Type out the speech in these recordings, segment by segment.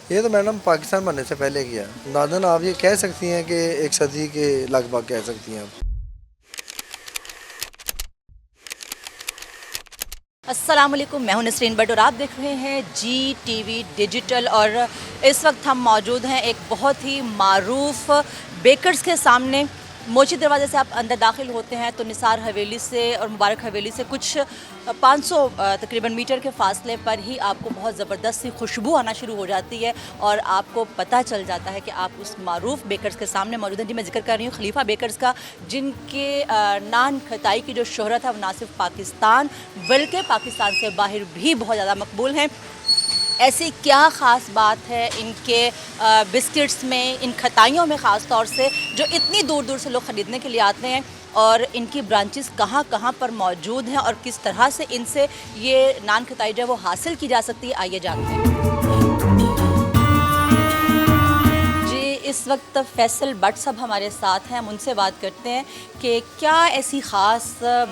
ये तो मैडम पाकिस्तान बनने से पहले किया। नादन आप ये कह सकती हैं कि एक सदी के लगभग कह सकती हैं आप। अस्सलाम वालेकुम, मैं हूं नसरीन बट और आप देख रहे हैं जी टीवी डिजिटल। और इस वक्त हम मौजूद हैं एक बहुत ही मारूफ बेकर्स के सामने। मोची दरवाज़े से आप अंदर दाखिल होते हैं तो निसार हवेली से और मुबारक हवेली से कुछ 500 तकरीबन मीटर के फासले पर ही आपको बहुत ज़बरदस्त सी खुशबू आना शुरू हो जाती है और आपको पता चल जाता है कि आप उस मारूफ बेकर्स के सामने मौजूद हैं। जी, मैं जिक्र कर रही हूँ खलीफा बेकर्स का, जिनके नान खताई की जो शोहरत है वो ना सिर्फ पाकिस्तान बल्कि पाकिस्तान से बाहर भी बहुत ज़्यादा मकबूल हैं। ऐसी क्या ख़ास बात है इनके बिस्किट्स में, इन खताइयों में ख़ास तौर से, जो इतनी दूर दूर से लोग ख़रीदने के लिए आते हैं, और इनकी ब्रांचेस कहाँ कहाँ पर मौजूद हैं और किस तरह से इनसे ये नान खताई जो है वो हासिल की जा सकती है, आइए जानते हैं। जी, इस वक्त फैसल बट साहब हमारे साथ हैं, हम उनसे बात करते हैं कि क्या ऐसी ख़ास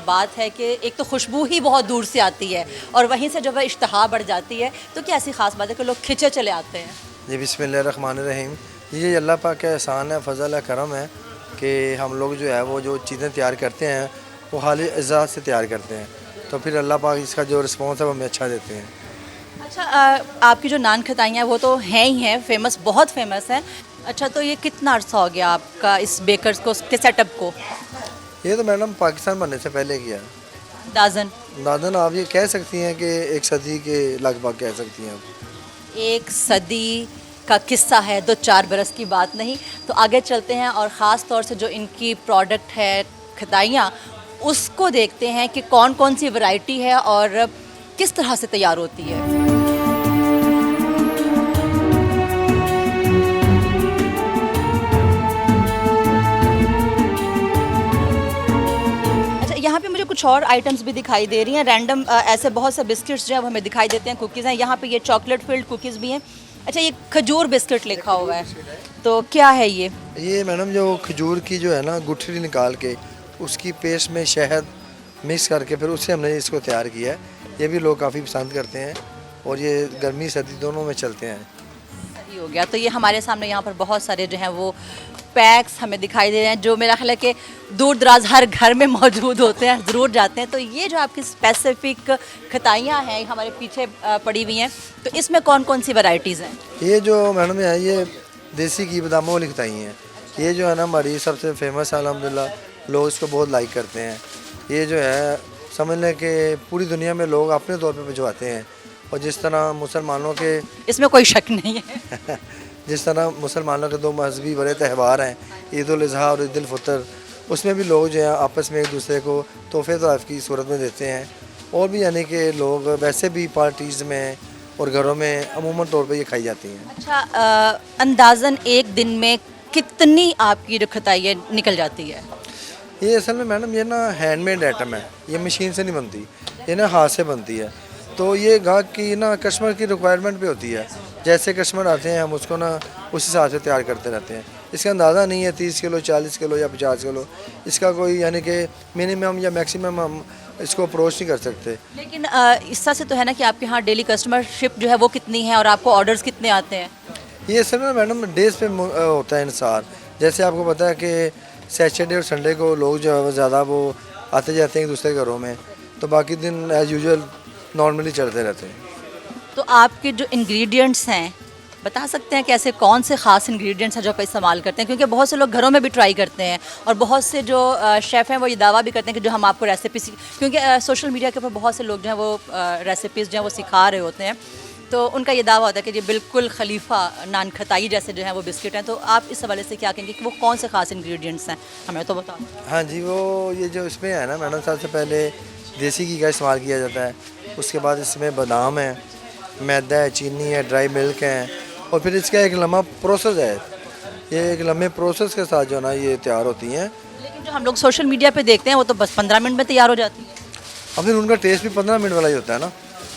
बात है कि एक तो खुशबू ही बहुत दूर से आती है और वहीं से जब वह इश्तहा बढ़ जाती है, तो क्या ऐसी ख़ास बात है कि लोग खिंचे चले आते हैं। जी बिस्मिल्लाहिर्रहमानिर्रहीम। ये अल्लाह पाक का एहसान है, फ़ज़ल है, करम है कि हम लोग जो है वो जो चीज़ें तैयार करते हैं वो हाली अज़ा से तैयार करते हैं, तो फिर अल्लाह पाक इसका जो रिस्पॉन्स है वो हमें अच्छा देते हैं। अच्छा, आपकी जो नान खताइयाँ हैं वो तो हैं ही हैं, फेमस, बहुत फेमस हैं। अच्छा, तो ये कितना अर्सा हो गया आपका इस बेकर्स को, के सेटअप को? ये तो मैडम पाकिस्तान बनने से पहले किया। दाजन नादन आप ये कह सकती हैं कि एक सदी के लगभग कह सकती हैं आप। एक सदी का किस्सा है, 2-4 बरस की बात नहीं। तो आगे चलते हैं और ख़ास तौर से जो इनकी प्रोडक्ट है खताइयाँ, उसको देखते हैं कि कौन कौन सी वैरायटी है और किस तरह से तैयार होती है। अच्छा, यहाँ पे मुझे कुछ और आइटम्स भी दिखाई दे रही हैं, रैंडम ऐसे बहुत से बिस्किट्स जो है वो हमें दिखाई देते हैं, कुकीज़ हैं। यहाँ पे ये चॉकलेट फिल्ड कुकीज़ भी हैं। अच्छा, ये खजूर बिस्किट लिखा हुआ है, तो क्या है ये? ये मैडम जो खजूर की जो है ना गुठली निकाल के उसकी पेस्ट में शहद मिक्स करके फिर उससे हमने इसको तैयार किया है। ये भी लोग काफ़ी पसंद करते हैं और ये गर्मी सर्दी दोनों में चलते हैं। सही हो गया। तो ये हमारे सामने यहाँ पर बहुत सारे जो हैं वो पैक्स हमें दिखाई दे रहे हैं, जो मेरा ख्याल है कि दूर दराज हर घर में मौजूद होते हैं, ज़रूर जाते हैं। तो ये जो आपकी स्पेसिफिक खताइयाँ हैं हमारे पीछे पड़ी हुई हैं, तो इसमें कौन कौन सी वैरायटीज़ हैं? ये जो मैडम है ये देसी घी बादामों वाली खताई हैं। ये जो है ना हमारी सबसे फेमस है, अल्हम्दुलिल्लाह लोग इसको बहुत लाइक करते हैं। ये जो है समझ लें कि पूरी दुनिया में लोग अपने तौर पे भिजवाते हैं। और जिस तरह मुसलमानों के इसमें कोई शक नहीं है। जिस तरह मुसलमानों के दो मजहबी बड़े त्यौहार हैं, ईद उल अज़हा और ईद उल फ़ितर, उसमें भी लोग जो है आपस में एक दूसरे को तोहफ़े तोहफ़ की सूरत में देते हैं। और भी यानी कि लोग वैसे भी पार्टीज़ में और घरों में अमूमन तौर पे ये खाई जाती हैं। अच्छा, अंदाज़न एक दिन में कितनी आपकी जो खताई है निकल जाती है? ये असल में मैडम ये ना हैंडमेड आइटम है, ये मशीन से नहीं बनती, ये ना हाथ से बनती है। तो ये गाहक की ना कस्टमर की रिक्वायरमेंट पे होती है। जैसे कस्टमर आते हैं हम उसको ना उस हिसाब से तैयार करते रहते हैं। इसका अंदाज़ा नहीं है 30 किलो 40 किलो या 50 किलो, इसका कोई यानी कि मिनिमम या मैक्सिमम हम इसको अप्रोच नहीं कर सकते। लेकिन इस तरह से तो है ना कि आपके यहाँ डेली कस्टमरशिप जो है वो कितनी है और आपको ऑर्डर्स कितने आते हैं? ये सर ना मैडम डेज़ पे होता है इंसार। जैसे आपको पता है कि सैटरडे और संडे को लोग जो है वो ज़्यादा वो आते जाते हैं एक दूसरे घरों में, तो बाकी दिन एज़ यूजुअल नॉर्मली चलते रहते हैं। तो आपके जो इंग्रेडिएंट्स हैं, बता सकते हैं कि ऐसे कौन से ख़ास इंग्रेडिएंट्स हैं जो आप इस्तेमाल करते हैं? क्योंकि बहुत से लोग घरों में भी ट्राई करते हैं और बहुत से जो शेफ़ हैं वो ये दावा भी करते हैं कि जो हम आपको रेसिपी, क्योंकि सोशल मीडिया के ऊपर बहुत से लोग जो हैं वो रेसिपीज़ जो हैं वो सिखा रहे होते हैं, तो उनका ये दावा होता है कि ये बिल्कुल खलीफा नान खताई जैसे जो है वो बिस्किट हैं। तो आप इस हवाले से क्या कहेंगे कि वो कौन से ख़ास इंग्रेडिएंट्स हैं, हमें तो बताओ। हाँ जी, वो ये जो इसमें है ना मैडम, सबसे पहले देसी घी का इस्तेमाल किया जाता है। उसके बाद इसमें बादाम है, मैदा है, चीनी है, ड्राई मिल्क है, और फिर इसका एक लम्बा प्रोसेस है। ये एक लम्बे प्रोसेस के साथ जो ना ये तैयार होती हैं। लेकिन जो हम लोग सोशल मीडिया पे देखते हैं वो तो बस 15 मिनट में तैयार हो जाती है। और फिर उनका टेस्ट भी 15 मिनट वाला ही होता है ना।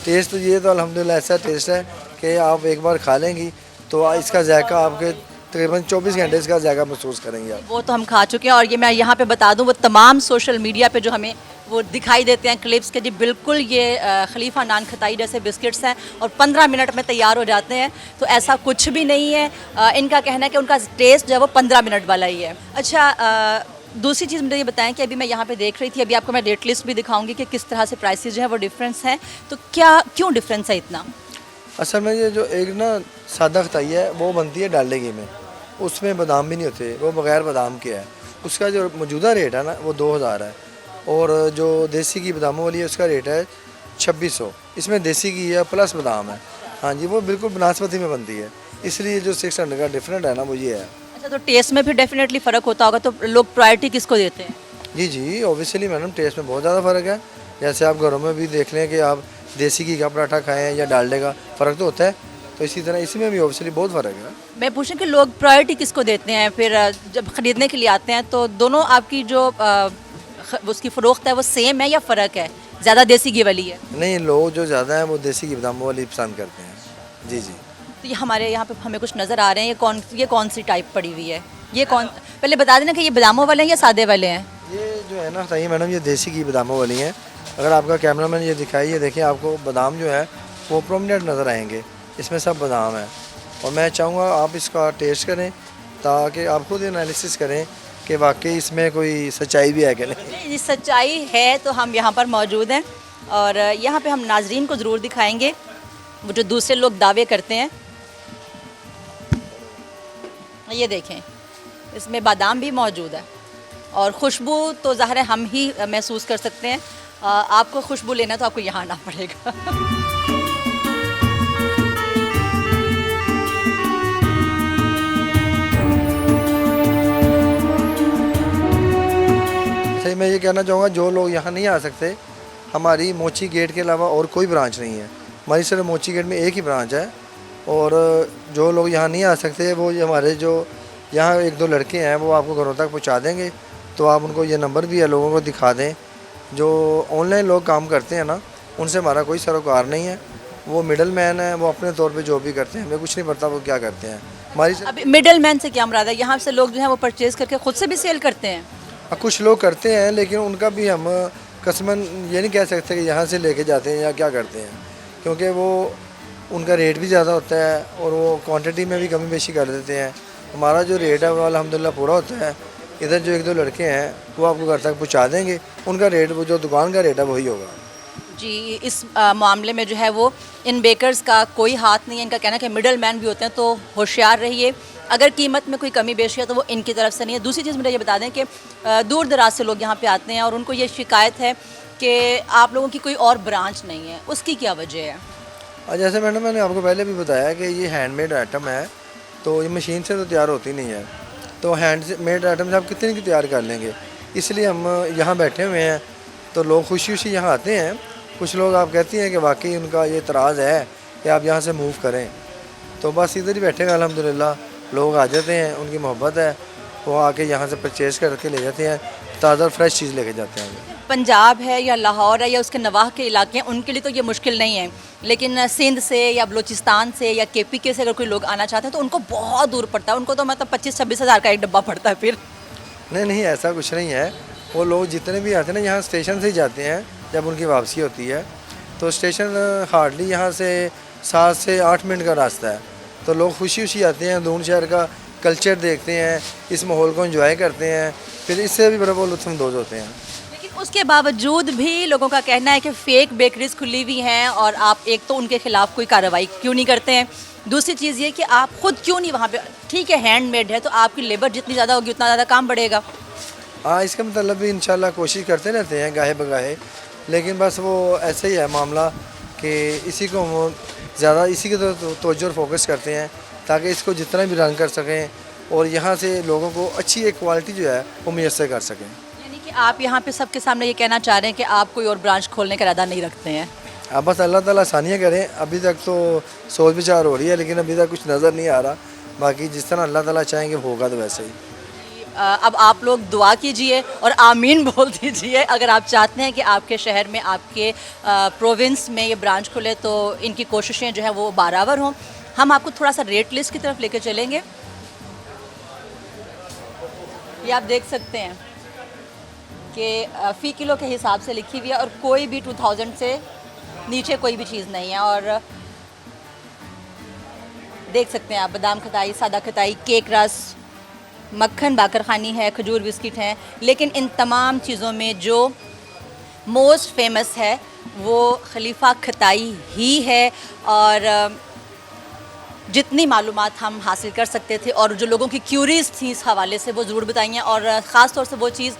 टेस्ट तो ये तो अल्हम्दुलिल्लाह ऐसा टेस्ट है कि आप एक बार खा लेंगी तो इसका जायका आपके तकरीबन 24 घंटे इसका जायका महसूस करेंगे आप। वो तो हम खा चुके हैं और ये मैं यहाँ पे बता दूँ वो तमाम सोशल मीडिया पे जो हमें वो दिखाई देते हैं क्लिप्स के जी बिल्कुल ये खलीफा नान खताई जैसे बिस्किट्स हैं और 15 मिनट में तैयार हो जाते हैं। तो ऐसा कुछ भी नहीं है। इनका कहना है कि उनका टेस्ट जो है वो 15 मिनट वाला ही है। अच्छा दूसरी चीज़ मुझे ये बताएं कि अभी मैं यहाँ पे देख रही थी, अभी आपको मैं रेट लिस्ट भी दिखाऊंगी कि किस तरह से प्राइसेस जो है वो डिफरेंस हैं। तो क्यों डिफरेंस है इतना? असल में ये जो एक ना सादा खताई है वो बनती है डालडे घी में, उसमें बादाम भी नहीं होते, वो बग़ैर बादाम के है। उसका जो मौजूदा रेट है ना वो 2000 है और जो देसी घी बादामों वाली है उसका रेट है 2600। इसमें देसी घी है प्लस बादाम है। हाँ जी, वो बिल्कुल बनास्पति में बनती है, इसलिए जो 600 का डिफरेंट है ना वो ये है। अच्छा तो टेस्ट में फिर डेफिनेटली फ़र्क होता होगा, तो लोग प्रायोरिटी किसको देते हैं? जी ऑब्वियसली मैडम, टेस्ट में बहुत ज़्यादा फ़र्क है। जैसे आप घरों में भी देख लें कि आप देसी घी का पराठा खाएं या डालडे का, फ़र्क तो होता है। तो इसी तरह इसी में भी ऑब्वियसली बहुत फ़र्क है। मैं पूछूं कि लोग प्रायोरिटी किसको देते हैं फिर जब ख़रीदने के लिए आते हैं? तो दोनों आपकी जो उसकी फ़रोख्त है वो सेम है या फ़र्क है? ज़्यादा देसी घी वाली है? नहीं, लोग जो ज़्यादा हैं वो देसी घी बादामों वाली पसंद करते हैं। जी जी। तो ये हमारे यहाँ पे हमें कुछ नज़र आ रहे हैं, ये कौन सी टाइप पड़ी हुई है? ये कौन, पहले बता देना कि ये बादामों वाले हैं या सादे वाले हैं? ये जो है ना बताइए मैडम, ये देसी घी बादामों वाली हैं। अगर आपका कैमरामैन ये दिखाई, ये देखें, आपको बादाम जो है वो प्रोमिनेंट नज़र आएंगे, इसमें सब बादाम है। और मैं चाहूँगा आप इसका टेस्ट करें ताकि आप खुद एनालिसिस करें कि वाकई इसमें कोई सच्चाई भी है कि नहीं। जी सच्चाई है तो हम यहाँ पर मौजूद हैं और यहाँ पे हम नाजरीन को ज़रूर दिखाएंगे वो जो दूसरे लोग दावे करते हैं। ये देखें, इसमें बादाम भी मौजूद है और खुशबू तो ज़ाहिर है हम ही महसूस कर सकते हैं। आपको खुशबू लेना तो आपको यहाँ आना पड़ेगा। सही मैं ये कहना चाहूँगा, जो लोग यहाँ नहीं आ सकते, हमारी मोची गेट के अलावा और कोई ब्रांच नहीं है। हमारी सिर्फ मोची गेट में एक ही ब्रांच है। और जो लोग यहाँ नहीं आ सकते वो हमारे जो यहाँ एक दो लड़के हैं वो आपको घरों तक पहुँचा देंगे। तो आप उनको ये नंबर भी है, लोगों को दिखा दें। जो ऑनलाइन लोग काम करते हैं ना, उनसे हमारा कोई सरोकार नहीं है। वो मिडल मैन है, वो अपने तौर पे जो भी करते हैं, हमें कुछ नहीं पता वो क्या करते हैं। हमारी अभी मिडल मैन से क्या मुराद है? यहाँ से लोग जो है वो परचेज करके खुद से भी सेल करते हैं? कुछ लोग करते हैं, लेकिन उनका भी हम कसमन ये नहीं कह सकते कि यहाँ से लेके जाते हैं या क्या करते हैं, क्योंकि वो उनका रेट भी ज़्यादा होता है और वो क्वांटिटी में भी कमी बेशी कर देते हैं। हमारा जो रेट है वो अल्हम्दुलिल्लाह पूरा होता है। इधर जो एक दो लड़के हैं वो आपको घर तक पहुँचा देंगे, उनका रेट वो जो दुकान का रेट है वही होगा। जी इस मामले में जो है वो इन बेकर्स का कोई हाथ नहीं है। इनका कहना है कि मिडल मैन भी होते हैं, तो होशियार रहिए। अगर कीमत में कोई कमी बेशी है तो वो इनकी तरफ से नहीं है। दूसरी चीज़ मुझे ये बता दें कि दूर दराज से लोग यहाँ पे आते हैं और उनको ये शिकायत है कि आप लोगों की कोई और ब्रांच नहीं है, उसकी क्या वजह है? जैसे मैंने आपको पहले भी बताया कि ये हैंडमेड आइटम है, तो ये मशीन से तो तैयार होती नहीं है। तो हैंडमेड आइटम से आप कितने की तैयार कर लेंगे, इसलिए हम यहाँ बैठे हुए हैं। तो लोग खुशी खुशी यहाँ आते हैं। कुछ लोग आप कहती हैं कि वाकई उनका ये तराज़ है कि आप यहाँ से मूव करें, तो बस इधर ही बैठे अल्हम्दुलिल्लाह लोग आ जाते हैं, उनकी मोहब्बत है, वो आके यहाँ से परचेज़ करके ले जाते हैं, ताज़ा फ्रेश चीज़ लेके जाते हैं। पंजाब है या लाहौर है या उसके नवाह के इलाके हैं, उनके लिए तो ये मुश्किल नहीं है, लेकिन सिंध से या बलूचिस्तान से या KPK से अगर कोई लोग आना चाहते हैं तो उनको बहुत दूर पड़ता है। उनको तो मतलब 25-26 हज़ार का एक डब्बा पड़ता है फिर। नहीं ऐसा कुछ नहीं है। वो लोग जितने भी आते हैं ना, यहाँ स्टेशन से ही जाते हैं। जब उनकी वापसी होती है तो स्टेशन हार्डली यहाँ से 7 से 8 मिनट का रास्ता है। तो लोग खुशी खुशी आते हैं, दून शहर का कल्चर देखते हैं, इस माहौल को एंजॉय करते हैं, फिर इससे भी बड़ा वो लुत्फ़अंदोज़ होते हैं। लेकिन उसके बावजूद भी लोगों का कहना है कि फ़ेक बेकरीज खुली हुई हैं और आप एक तो उनके ख़िलाफ़ कोई कार्रवाई क्यों नहीं करते हैं, दूसरी चीज़ ये कि आप खुद क्यों नहीं वहाँ पे, ठीक है हैंडमेड है तो आपकी लेबर जितनी ज़्यादा होगी उतना ज़्यादा काम बढ़ेगा। हाँ, इसका मतलब भी इंशाल्लाह कोशिश करते रहते हैं गाहे बगाहे, लेकिन बस वो ऐसे ही है मामला कि इसी को वो ज़्यादा इसी की तवज्जो और फोकस करते हैं ताकि इसको जितना भी रन कर सकें और यहाँ से लोगों को अच्छी एक क्वालिटी जो है वो मुयस्सर कर सकें। यानी कि आप यहाँ पे सबके सामने ये कहना चाह रहे हैं कि आप कोई और ब्रांच खोलने का इरादा नहीं रखते हैं? अब बस अल्लाह ताला आसानियाँ करें। अभी तक तो सोच विचार हो रही है, लेकिन अभी तक कुछ नज़र नहीं आ रहा। बाकी जिस तरह अल्लाह ताला चाहेंगे होगा तो वैसे ही। अब आप लोग दुआ कीजिए और आमीन बोल दीजिए अगर आप चाहते हैं कि आपके शहर में, आपके प्रोविंस में ये ब्रांच खुले, तो इनकी कोशिशें जो हैं वो बारावर हों। हम आपको थोड़ा सा रेट लिस्ट की तरफ लेके चलेंगे। ये आप देख सकते हैं कि फ़ी किलो के हिसाब से लिखी हुई है और कोई भी 2000 से नीचे कोई भी चीज़ नहीं है। और देख सकते हैं आप बादाम खटाई, सादा खटाई, केक रस, मक्खन बाकरखानी है, खजूर बिस्किट हैं। लेकिन इन तमाम चीज़ों में जो मोस्ट फेमस है वो खलीफा खटाई ही है। और जितनी मालूमात हम हासिल कर सकते थे और जो लोगों की क्यूरीज थी इस हवाले से वो ज़रूर बताइए। और ख़ास तौर से वो चीज़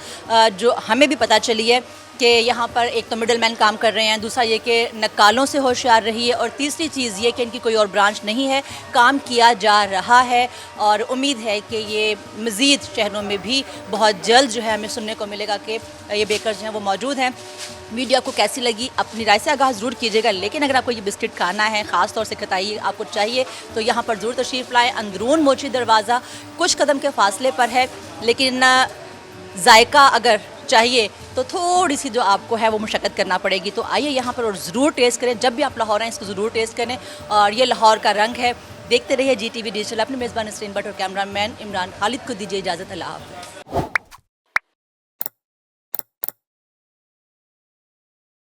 जो हमें भी पता चली है कि यहाँ पर एक तो मिडल मैन काम कर रहे हैं, दूसरा ये कि नक्कालों से होशियार रही है, और तीसरी चीज़ ये कि इनकी कोई और ब्रांच नहीं है, काम किया जा रहा है। और उम्मीद है कि ये मज़ीद शहरों में भी बहुत जल्द जो है हमें सुनने को मिलेगा कि ये बेकर्स जो हैं वो मौजूद हैं। वीडियो आपको कैसी लगी अपनी राय से आगाह ज़रूर कीजिएगा। लेकिन अगर आपको ये बिस्किट खाना है, ख़ास तौर से खटाई आपको चाहिए, तो यहाँ पर ज़रूर तशरीफ़ लाएँ। अंदरून मोची दरवाज़ा कुछ कदम के फासले पर है, लेकिन जायका अगर चाहिए तो थोड़ी सी जो आपको है वो मुशक्क़त करना पड़ेगी। तो आइए यहाँ पर और ज़रूर टेस्ट करें। जब भी आप लाहौर आएँ इसको ज़रूर टेस्ट करें। और ये लाहौर का रंग है। देखते रहिए GTV डिजिटल। अपने मेज़बान नसरीन भट्ट और कैमरामैन इमरान खालिद को दीजिए इजाज़त। अल्लाह हाफ़िज़।